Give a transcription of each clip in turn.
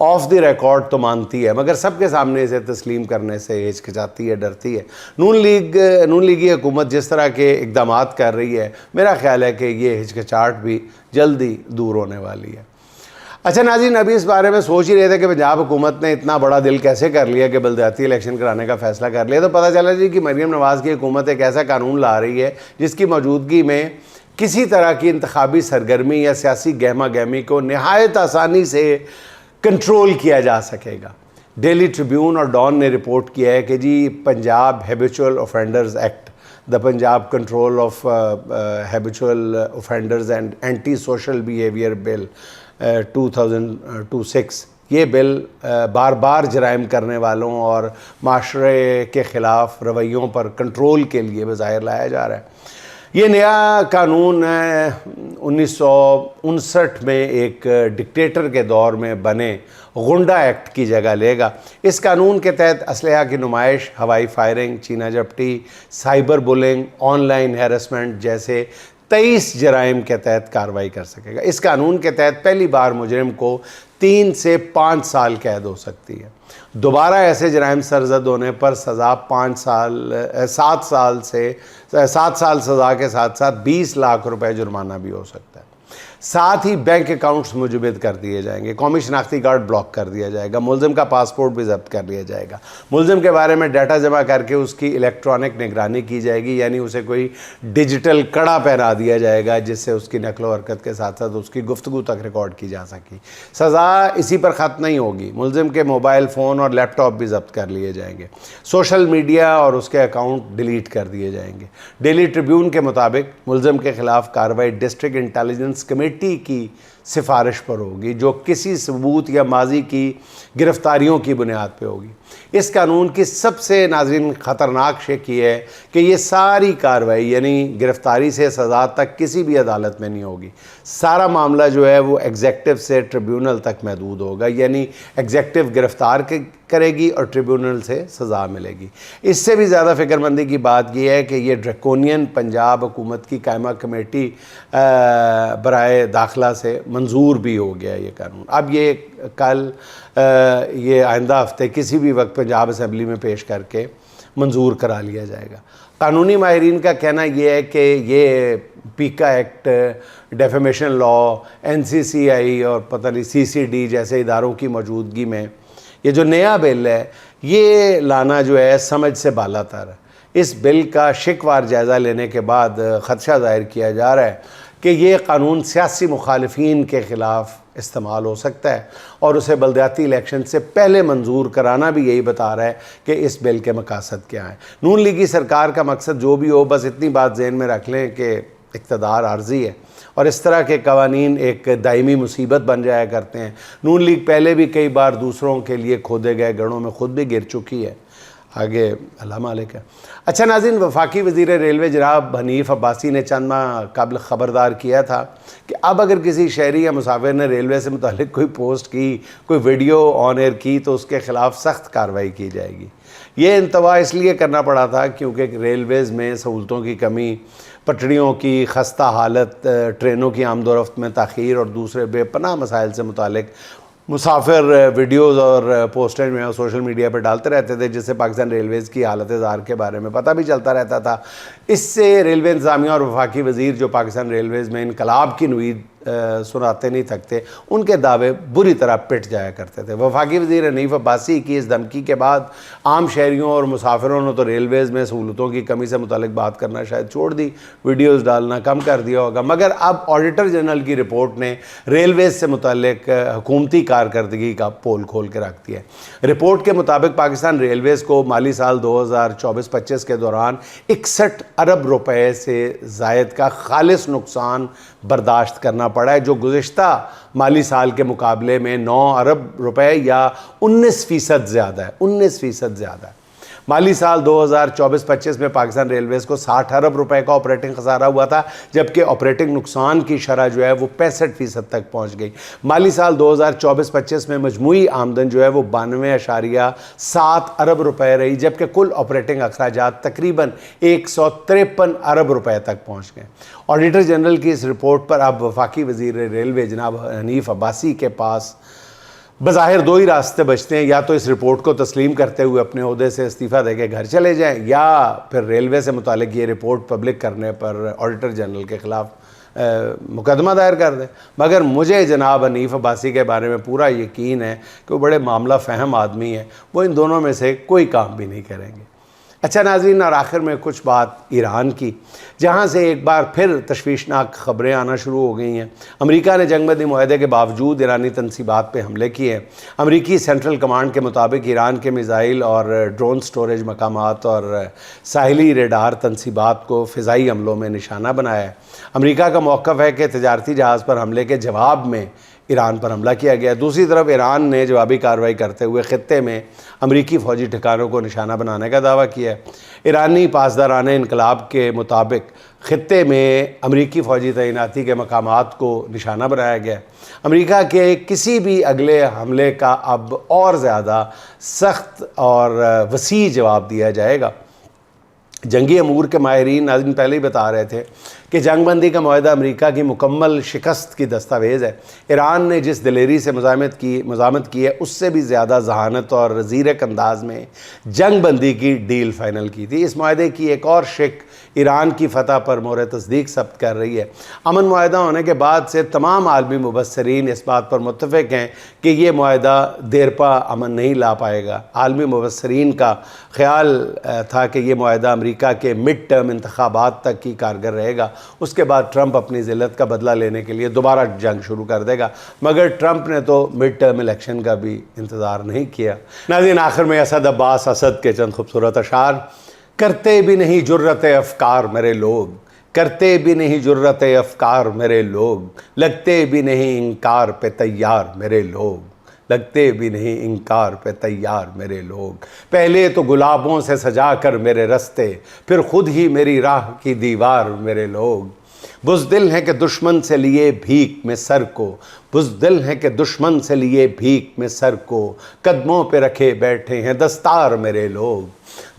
Of the record تو مانتی ہے مگر سب کے سامنے اسے تسلیم کرنے سے ہچکچاتی ہے، ڈرتی ہے۔ نون لیگی حکومت جس طرح کے اقدامات کر رہی ہے، میرا خیال ہے کہ یہ ہچکچاہٹ بھی جلدی دور ہونے والی ہے۔ اچھا ناظرین، ابھی اس بارے میں سوچ ہی رہے تھے کہ پنجاب حکومت نے اتنا بڑا دل کیسے کر لیا کہ بلدیاتی الیکشن کرانے کا فیصلہ کر لیا، تو پتہ چلا جی کہ مریم نواز کی حکومت ایک ایسا قانون لا رہی ہے جس کی موجودگی میں کسی طرح کی انتخابی سرگرمی یا سیاسی گہما گہمی کو نہایت آسانی سے کنٹرول کیا جا سکے گا۔ ڈیلی ٹریبیون اور ڈان نے رپورٹ کیا ہے کہ جی Punjab habitual offenders act, the Punjab control of habitual offenders and anti social behaviour bill 2026، یہ بل بار بار جرائم کرنے والوں اور معاشرے کے خلاف رویوں پر کنٹرول کے لیے بظاہر لایا جا رہا ہے۔ یہ نیا قانون 1959 میں ایک ڈکٹیٹر کے دور میں بنے غنڈہ ایکٹ کی جگہ لے گا۔ اس قانون کے تحت اسلحہ کی نمائش، ہوائی فائرنگ، چینہ جھپٹی، cyber bullying, online harassment جیسے 23 جرائم کے تحت کارروائی کر سکے گا۔ اس قانون کے تحت پہلی بار مجرم کو 3 سے 5 سال قید ہو سکتی ہے۔ دوبارہ ایسے جرائم سرزد ہونے پر سزا 7 سال سزا کے ساتھ ساتھ 20 لاکھ روپے جرمانہ بھی ہو سکتا ہے۔ ساتھ ہی بینک اکاؤنٹس مجبد کر دیے جائیں گے، قومی شناختی کارڈ بلاک کر دیا جائے گا، ملزم کا پاسپورٹ بھی ضبط کر لیا جائے گا، ملزم کے بارے میں ڈیٹا جمع کر کے اس کی الیکٹرانک نگرانی کی جائے گی، یعنی اسے کوئی ڈیجیٹل کڑا پہنا دیا جائے گا جس سے اس کی نقل و حرکت کے ساتھ ساتھ اس کی گفتگو تک ریکارڈ کی جا سکی۔ سزا اسی پر ختم نہیں ہوگی، ملزم کے موبائل فون اور لیپ ٹاپ بھی ضبط کر لیے جائیں گے، سوشل میڈیا اور اس کے اکاؤنٹ ڈیلیٹ کر دیے جائیں گے۔ ڈیلی ٹریبیون کے مطابق ملزم کے خلاف کارروائی ڈسٹرکٹ انٹیلیجنس کمیٹی کی سفارش پر ہوگی جو کسی ثبوت یا ماضی کی گرفتاریوں کی بنیاد پہ ہوگی۔ اس قانون کی سب سے ناظرین خطرناک شق یہ ہے کہ یہ ساری کارروائی یعنی گرفتاری سے سزا تک کسی بھی عدالت میں نہیں ہوگی، سارا معاملہ جو ہے وہ ایگزیکٹو سے ٹریبیونل تک محدود ہوگا، یعنی ایگزیکٹو گرفتار کرے گی اور ٹریبیونل سے سزا ملے گی۔ اس سے بھی زیادہ فکر مندی کی بات یہ ہے کہ یہ ڈریکونین پنجاب حکومت کی قائمہ کمیٹی برائے داخلہ سے منظور بھی ہو گیا یہ قانون۔ اب یہ کل یہ آئندہ ہفتے کسی بھی وقت پنجاب اسمبلی میں پیش کر کے منظور کرا لیا جائے گا۔ قانونی ماہرین کا کہنا یہ ہے کہ یہ پیکا ایکٹ، ڈیفیمیشن لا، NCCI اور پتہ نہیں CCD جیسے اداروں کی موجودگی میں یہ جو نیا بل ہے یہ لانا جو ہے سمجھ سے بالا تر ہے۔ اس بل کا شکوار جائزہ لینے کے بعد خدشہ ظاہر کیا جا رہا ہے کہ یہ قانون سیاسی مخالفین کے خلاف استعمال ہو سکتا ہے، اور اسے بلدیاتی الیکشن سے پہلے منظور کرانا بھی یہی بتا رہا ہے کہ اس بل کے مقاصد کیا ہیں۔ نون لیگی سرکار کا مقصد جو بھی ہو، بس اتنی بات ذہن میں رکھ لیں کہ اقتدار عارضی ہے اور اس طرح کے قوانین ایک دائمی مصیبت بن جایا کرتے ہیں۔ نون لیگ پہلے بھی کئی بار دوسروں کے لیے کھودے گئے گڑھوں میں خود بھی گر چکی ہے۔ آگے اللہ مالک ہے۔ اچھا ناظرین، وفاقی وزیر ریلوے جناب حنیف عباسی نے چند ماہ قبل خبردار کیا تھا کہ اب اگر کسی شہری یا مسافر نے ریلوے سے متعلق کوئی پوسٹ کی، کوئی ویڈیو آن ایئر کی تو اس کے خلاف سخت کارروائی کی جائے گی۔ یہ انتباہ اس لیے کرنا پڑا تھا کیونکہ ریلویز میں سہولتوں کی کمی، پٹڑیوں کی خستہ حالت، ٹرینوں کی آمد و رفت میں تاخیر اور دوسرے بے پناہ مسائل سے متعلق مسافر ویڈیوز اور پوسٹر میں سوشل میڈیا پہ ڈالتے رہتے تھے، جس سے پاکستان ریلویز کی حالت زار کے بارے میں پتہ بھی چلتا رہتا تھا۔ اس سے ریلوے انتظامیہ اور وفاقی وزیر جو پاکستان ریلویز میں انقلاب کی نوید سناتے نہیں تھکتے، ان کے دعوے بری طرح پٹ جایا کرتے تھے۔ وفاقی وزیر حنیف عباسی کی اس دھمکی کے بعد عام شہریوں اور مسافروں نے تو ریلویز میں سہولتوں کی کمی سے متعلق بات کرنا شاید چھوڑ دی، ویڈیوز ڈالنا کم کر دیا ہوگا، مگر اب آڈیٹر جنرل کی رپورٹ نے ریلویز سے متعلق حکومتی کارکردگی کا پول کھول کے رکھ دیا ہے۔ رپورٹ کے مطابق پاکستان ریلویز کو مالی سال 2024-25 کے دوران 61 ارب روپے سے زائد کا خالص نقصان برداشت کرنا پڑا ہے، جو گزشتہ مالی سال کے مقابلے میں 9 ارب روپے یا 19% زیادہ ہے۔ 19% زیادہ ہے۔ مالی سال 2024-25 میں پاکستان ریلویز کو 60 ارب روپے کا آپریٹنگ خسارہ ہوا تھا، جبکہ آپریٹنگ نقصان کی شرح جو ہے وہ 65% تک پہنچ گئی۔ مالی سال 2024-25 میں مجموعی آمدن جو ہے وہ 92.7 ارب روپے رہی، جبکہ کل آپریٹنگ اخراجات تقریباً 153 ارب روپے تک پہنچ گئے۔ آڈیٹر جنرل کی اس رپورٹ پر اب وفاقی وزیر ریلوے جناب حنیف عباسی کے پاس بظاہر دو ہی راستے بچتے ہیں، یا تو اس رپورٹ کو تسلیم کرتے ہوئے اپنے عہدے سے استعفیٰ دے کے گھر چلے جائیں، یا پھر ریلوے سے متعلق یہ رپورٹ پبلک کرنے پر آڈیٹر جنرل کے خلاف مقدمہ دائر کر دیں۔ مگر مجھے جناب حنیف عباسی کے بارے میں پورا یقین ہے کہ وہ بڑے معاملہ فہم آدمی ہیں، وہ ان دونوں میں سے کوئی کام بھی نہیں کریں گے۔ اچھا ناظرین، اور آخر میں کچھ بات ایران کی، جہاں سے ایک بار پھر تشویشناک خبریں آنا شروع ہو گئی ہیں۔ امریکہ نے جنگ بندی معاہدے کے باوجود ایرانی تنصیبات پہ حملے کیے ہیں۔ امریکی سینٹرل کمانڈ کے مطابق ایران کے میزائل اور ڈرون سٹوریج مقامات اور ساحلی ریڈار تنصیبات کو فضائی حملوں میں نشانہ بنایا ہے۔ امریکہ کا موقف ہے کہ تجارتی جہاز پر حملے کے جواب میں ایران پر حملہ کیا گیا۔ دوسری طرف ایران نے جوابی کارروائی کرتے ہوئے خطے میں امریکی فوجی ٹھکانوں کو نشانہ بنانے کا دعویٰ کیا ہے۔ ایرانی پاسداران انقلاب کے مطابق خطے میں امریکی فوجی تعیناتی کے مقامات کو نشانہ بنایا گیا ہے۔ امریکہ کے کسی بھی اگلے حملے کا اب اور زیادہ سخت اور وسیع جواب دیا جائے گا۔ جنگی امور کے ماہرین ناظرین پہلے ہی بتا رہے تھے کہ جنگ بندی کا معاہدہ امریکہ کی مکمل شکست کی دستاویز ہے۔ ایران نے جس دلیری سے مزاحمت کی ہے، اس سے بھی زیادہ ذہانت اور زیرک انداز میں جنگ بندی کی ڈیل فائنل کی تھی۔ اس معاہدے کی ایک اور شق ایران کی فتح پر مہر تصدیق ثبت کر رہی ہے۔ امن معاہدہ ہونے کے بعد سے تمام عالمی مبصرین اس بات پر متفق ہیں کہ یہ معاہدہ دیرپا امن نہیں لا پائے گا۔ عالمی مبصرین کا خیال تھا کہ یہ معاہدہ امریکہ کے مڈ ٹرم انتخابات تک ہی کارگر رہے گا، اس کے بعد ٹرمپ اپنی ذلت کا بدلہ لینے کے لیے دوبارہ جنگ شروع کر دے گا۔ مگر ٹرمپ نے تو مڈ ٹرم الیکشن کا بھی انتظار نہیں کیا۔ ناظرین، آخر میں اسد عباس اسد کے چند خوبصورت اشعار: کرتے بھی نہیں جرت افکار میرے لوگ، کرتے بھی نہیں جرت افکار میرے لوگ، لگتے بھی نہیں انکار پہ تیار میرے لوگ، لگتے بھی نہیں انکار پہ تیار میرے لوگ۔ پہلے تو گلابوں سے سجا کر میرے رستے، پھر خود ہی میری راہ کی دیوار میرے لوگ۔ بزدل ہیں کہ دشمن سے لیے بھیک میں سر کو، بزدل ہیں کہ دشمن سے لیے بھیک میں سر کو، قدموں پہ رکھے بیٹھے ہیں دستار میرے لوگ۔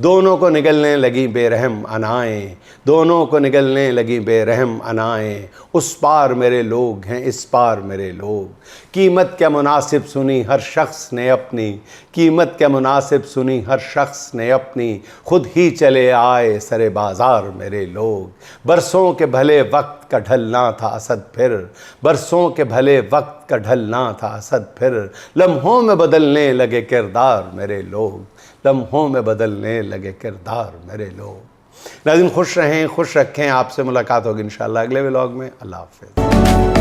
دونوں کو نگلنے لگی بے رحم انائیں، دونوں کو نگلنے لگی بے رحم انائیں، اس پار میرے لوگ ہیں اس پار میرے لوگ۔ قیمت کیا مناسب سنی ہر شخص نے اپنی، قیمت کیا مناسب سنی ہر شخص نے اپنی، خود ہی چلے آئے سر بازار میرے لوگ۔ برسوں کے بھلے وقت کا ڈھلنا تھا اسد پھر، برسوں کے بھلے وقت کا ڈھلنا تھا اسد پھر، لمحوں میں بدلنے لگے کردار میرے لوگ، لمحوں میں بدلنے لگے کردار میرے لوگ۔ ناظرین، خوش رہیں، خوش رکھیں۔ آپ سے ملاقات ہوگی انشاءاللہ اگلے ولاگ میں۔ اللہ حافظ۔